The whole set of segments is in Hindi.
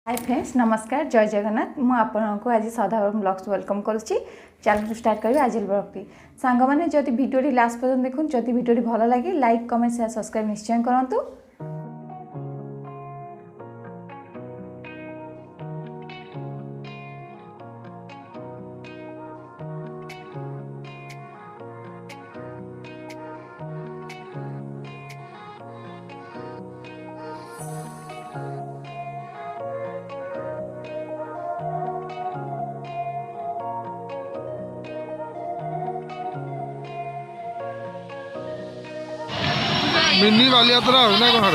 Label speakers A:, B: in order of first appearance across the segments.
A: हाय फ्रेंड्स नमस्कार जय जगन्नाथ मु आपको आज सदाबरम ब्लॉग्स वेलकम करुच्ची चैनल स्टार्ट करी आज ब्लॉग टी सांग मैंने जब वीडियो लास्ट पर्यटन देखुन जब वीडियो भल लगे लाइक कमेंट शेयर सब्सक्राइब निश्चय करूँ।
B: मिनी बालियात्रा हो ना कहार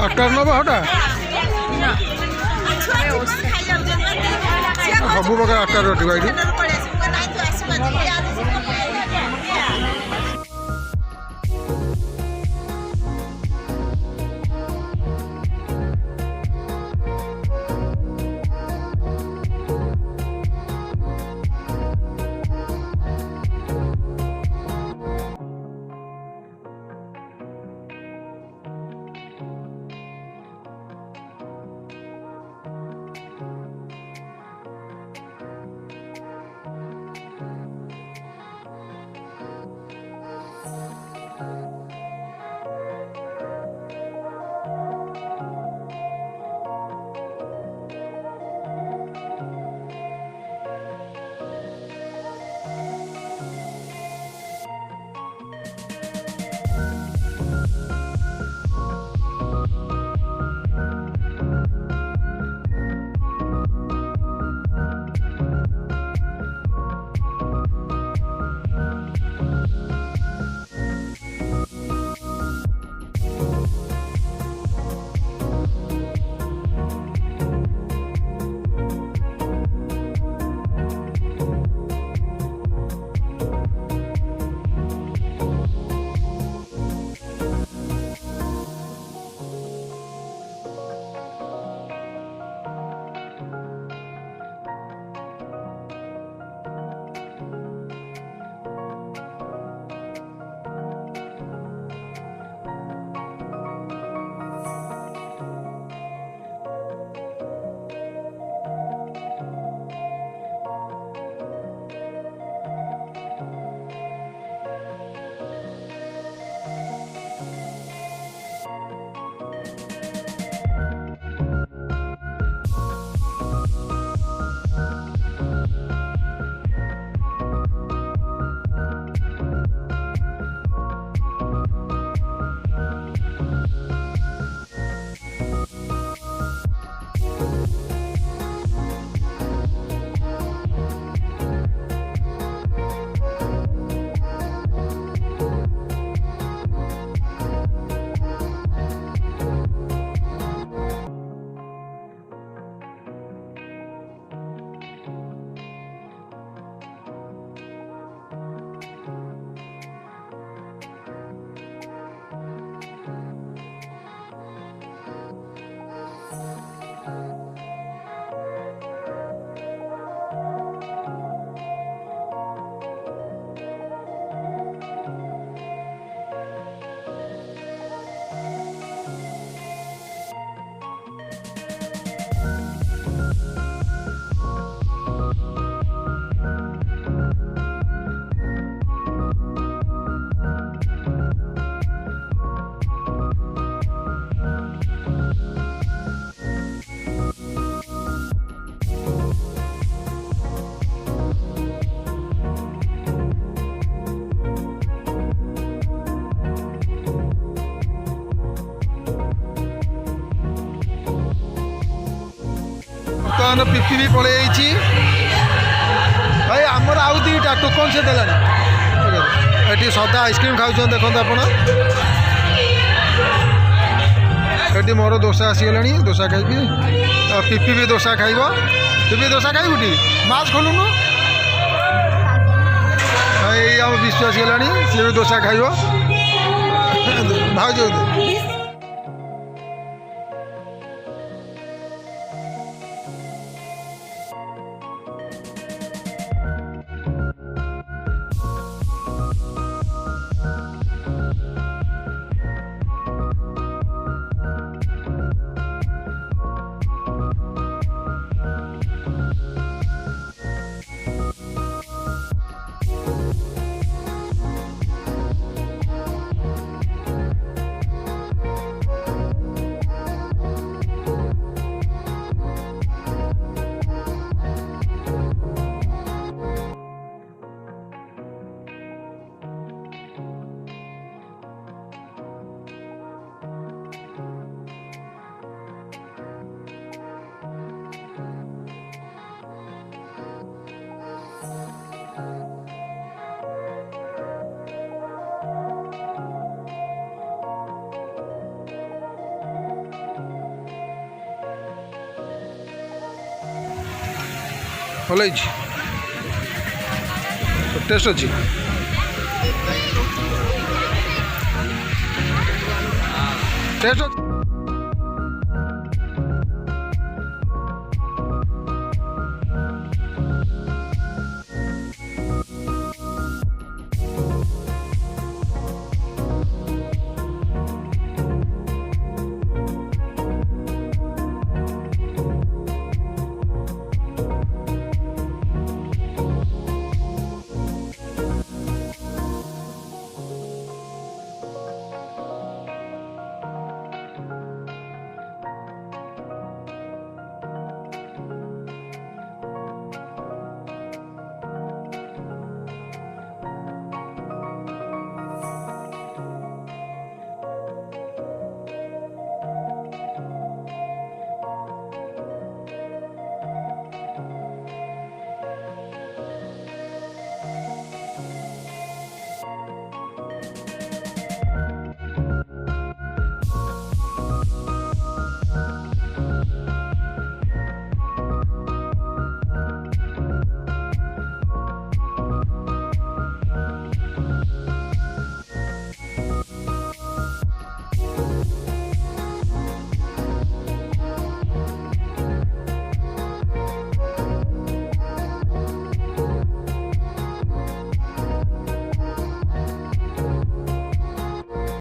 B: आकार नब हटा सब प्रकार आकार रही ବର୍ତ୍ତମାନ ପିପି ବି ପଳେଇ ଯାଇଛି ଭାଇ ଆମର ଆଉ ଦୁଇଟା ଟୋକନ୍ ସେ ଦେଲାଣି ଏଠି ସଦା ଆଇସ୍କ୍ରିମ୍ ଖାଉଛନ୍ତି ଦେଖନ୍ତୁ ଆପଣ ଏଠି ମୋର ଦୋସା ଆସିଗଲାଣି ଦୋସା ଖାଇବି ପିପି ବି ଦୋସା ଖାଇବ ପିପି ଦୋସା ଖାଇବୁ ଟି ମାଛ ଖୋଲୁନୁ ଏଇ ଆମ ବିଶ୍ୱ ଆସିଗଲାଣି ସିଏ ବି ଦୋସା ଖାଇବ ଭାଉଜ ଭଲ ହେଇଛି ଟେଷ୍ଟ ଅଛି ଟେଷ୍ଟ ଅଛି